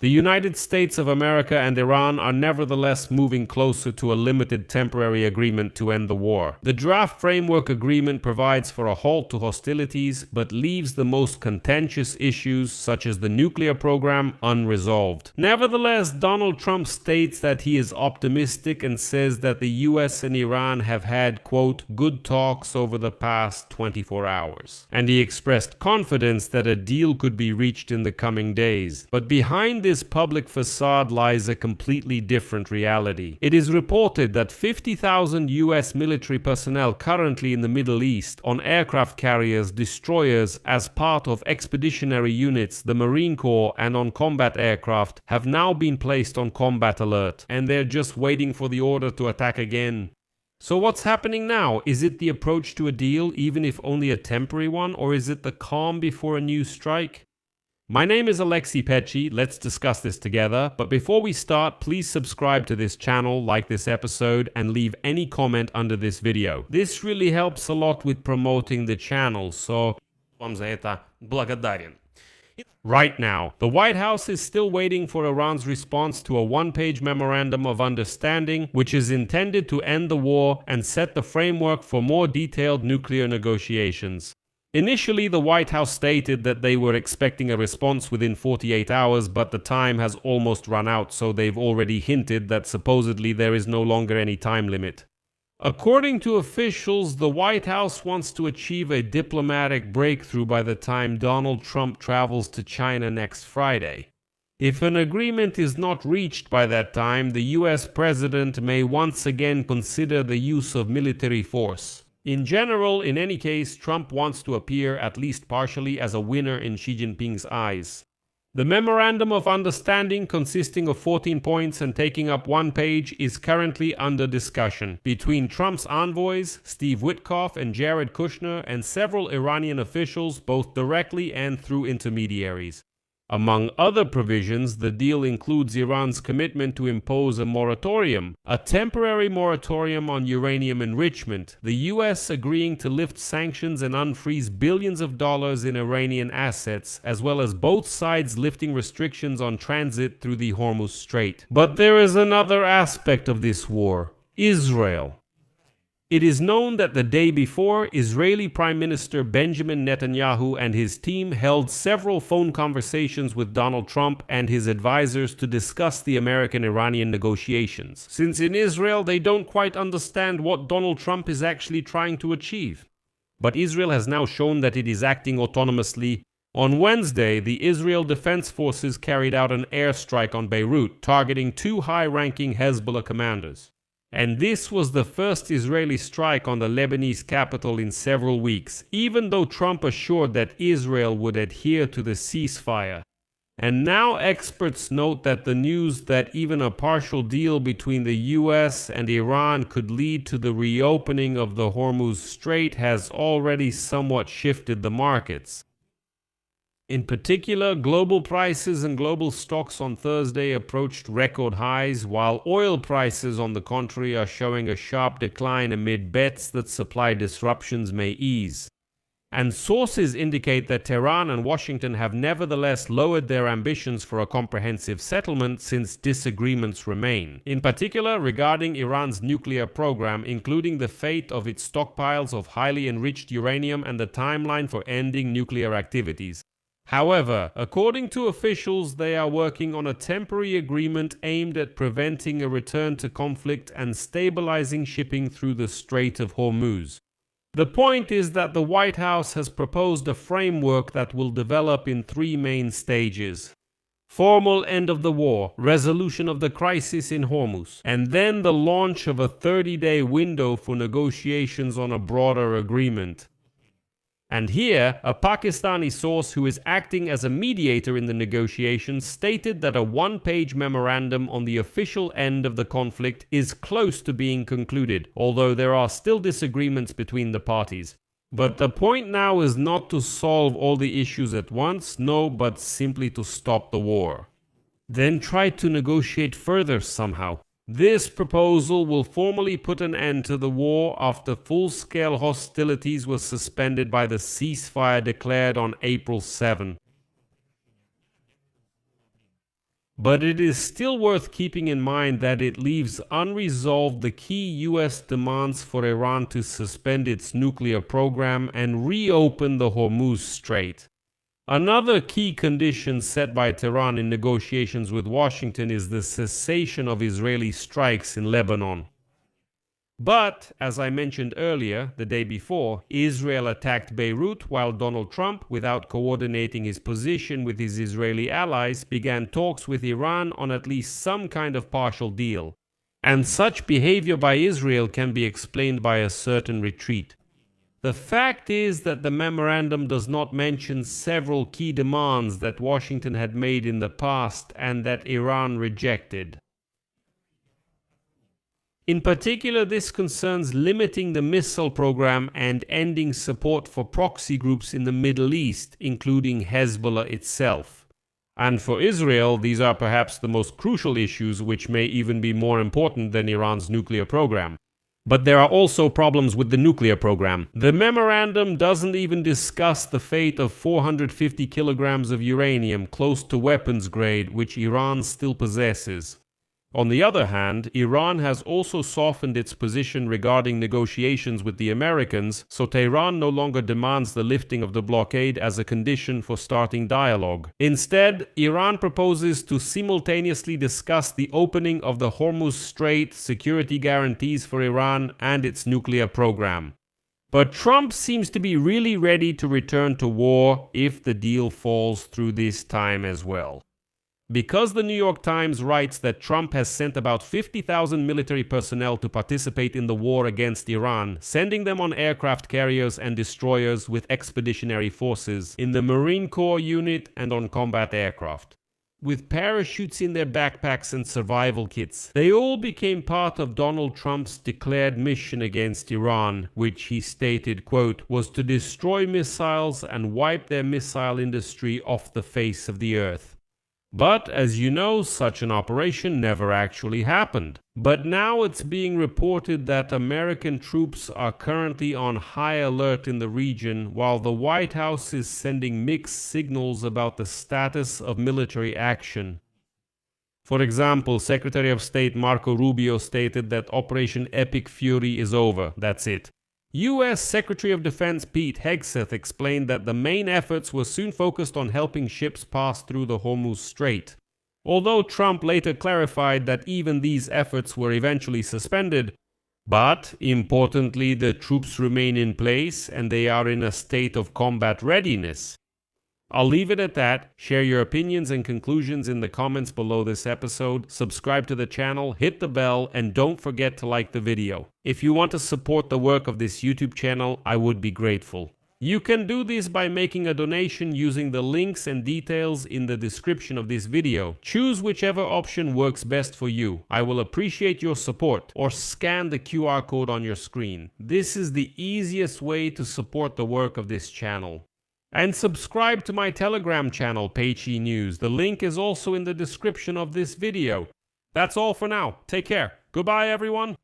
The United States of America and Iran are nevertheless moving closer to a limited temporary agreement to end the war. The draft framework agreement provides for a halt to hostilities, but leaves the most contentious issues, such as the nuclear program, unresolved. Nevertheless, Donald Trump states that he is optimistic and says that the US and Iran have had, quote, good talks over the past 24 hours. And he expressed confidence that a deal could be reached in the coming days. But behind this public facade lies a completely different reality. It is reported that 50,000 US military personnel currently in the Middle East on aircraft carriers, destroyers, as part of expeditionary units, the Marine Corps, and on combat aircraft have now been placed on combat alert, and they're just waiting for the order to attack again. So what's happening now? Is it the approach to a deal, even if only a temporary one, or is it the calm before a new strike? My name is Pechiy, let's discuss this together, but before we start, please subscribe to this channel, like this episode, and leave any comment under this video. This really helps a lot with promoting the channel, so вам за это благодарен. Right now, the White House is still waiting for Iran's response to a one-page memorandum of understanding, which is intended to end the war and set the framework for more detailed nuclear negotiations. Initially, the White House stated that they were expecting a response within 48 hours, but the time has almost run out, so they've already hinted that supposedly there is no longer any time limit. According to officials, the White House wants to achieve a diplomatic breakthrough by the time Donald Trump travels to China next Friday. If an agreement is not reached by that time, the US president may once again consider the use of military force. In general, in any case, Trump wants to appear, at least partially, as a winner in Xi Jinping's eyes. The Memorandum of Understanding, consisting of 14 points and taking up one page, is currently under discussion between Trump's envoys, Steve Witkoff and Jared Kushner, and several Iranian officials, both directly and through intermediaries. Among other provisions, the deal includes Iran's commitment to impose a moratorium, a temporary moratorium on uranium enrichment, the US agreeing to lift sanctions and unfreeze billions of dollars in Iranian assets, as well as both sides lifting restrictions on transit through the Hormuz Strait. But there is another aspect of this war: Israel. It is known that the day before, Israeli Prime Minister Benjamin Netanyahu and his team held several phone conversations with Donald Trump and his advisors to discuss the American-Iranian negotiations, since in Israel they don't quite understand what Donald Trump is actually trying to achieve. But Israel has now shown that it is acting autonomously. On Wednesday, the Israel Defense Forces carried out an airstrike on Beirut, targeting two high-ranking Hezbollah commanders. And this was the first Israeli strike on the Lebanese capital in several weeks, even though Trump assured that Israel would adhere to the ceasefire. And now experts note that the news that even a partial deal between the US and Iran could lead to the reopening of the Hormuz Strait has already somewhat shifted the markets. In particular, global prices and global stocks on Thursday approached record highs, while oil prices, on the contrary, are showing a sharp decline amid bets that supply disruptions may ease. And sources indicate that Tehran and Washington have nevertheless lowered their ambitions for a comprehensive settlement since disagreements remain, in particular regarding Iran's nuclear program, including the fate of its stockpiles of highly enriched uranium and the timeline for ending nuclear activities. However, according to officials, they are working on a temporary agreement aimed at preventing a return to conflict and stabilizing shipping through the Strait of Hormuz. The point is that the White House has proposed a framework that will develop in three main stages: formal end of the war, resolution of the crisis in Hormuz, and then the launch of a 30-day window for negotiations on a broader agreement. And here, a Pakistani source who is acting as a mediator in the negotiations stated that a one-page memorandum on the official end of the conflict is close to being concluded, although there are still disagreements between the parties. But the point now is not to solve all the issues at once, no, but simply to stop the war. Then try to negotiate further somehow. This proposal will formally put an end to the war after full-scale hostilities were suspended by the ceasefire declared on April 7. But it is still worth keeping in mind that it leaves unresolved the key US demands for Iran to suspend its nuclear program and reopen the Hormuz Strait. Another key condition set by Tehran in negotiations with Washington is the cessation of Israeli strikes in Lebanon. But, as I mentioned earlier, the day before, Israel attacked Beirut while Donald Trump, without coordinating his position with his Israeli allies, began talks with Iran on at least some kind of partial deal. And such behavior by Israel can be explained by a certain retreat. The fact is that the memorandum does not mention several key demands that Washington had made in the past and that Iran rejected. In particular, this concerns limiting the missile program and ending support for proxy groups in the Middle East, including Hezbollah itself. And for Israel, these are perhaps the most crucial issues, which may even be more important than Iran's nuclear program. But there are also problems with the nuclear program. The memorandum doesn't even discuss the fate of 450 kilograms of uranium close to weapons grade, which Iran still possesses. On the other hand, Iran has also softened its position regarding negotiations with the Americans, so Tehran no longer demands the lifting of the blockade as a condition for starting dialogue. Instead, Iran proposes to simultaneously discuss the opening of the Hormuz Strait, security guarantees for Iran, and its nuclear program. But Trump seems to be really ready to return to war if the deal falls through this time as well. Because the New York Times writes that Trump has sent about 50,000 military personnel to participate in the war against Iran, sending them on aircraft carriers and destroyers with expeditionary forces, in the Marine Corps unit, and on combat aircraft. With parachutes in their backpacks and survival kits, they all became part of Donald Trump's declared mission against Iran, which he stated, quote, was to destroy missiles and wipe their missile industry off the face of the earth. But, as you know, such an operation never actually happened. But now it's being reported that American troops are currently on high alert in the region, while the White House is sending mixed signals about the status of military action. For example, Secretary of State Marco Rubio stated that Operation Epic Fury is over. That's it. U.S. Secretary of Defense Pete Hegseth explained that the main efforts were soon focused on helping ships pass through the Hormuz Strait. Although Trump later clarified that even these efforts were eventually suspended, but, importantly, the troops remain in place and they are in a state of combat readiness. I'll leave it at that. Share your opinions and conclusions in the comments below this episode. Subscribe to the channel, hit the bell, and don't forget to like the video. If you want to support the work of this YouTube channel, I would be grateful. You can do this by making a donation using the links and details in the description of this video. Choose whichever option works best for you. I will appreciate your support, or scan the QR code on your screen. This is the easiest way to support the work of this channel. And subscribe to my Telegram channel, Pechiy News. The link is also in the description of this video. That's all for now. Take care. Goodbye, everyone.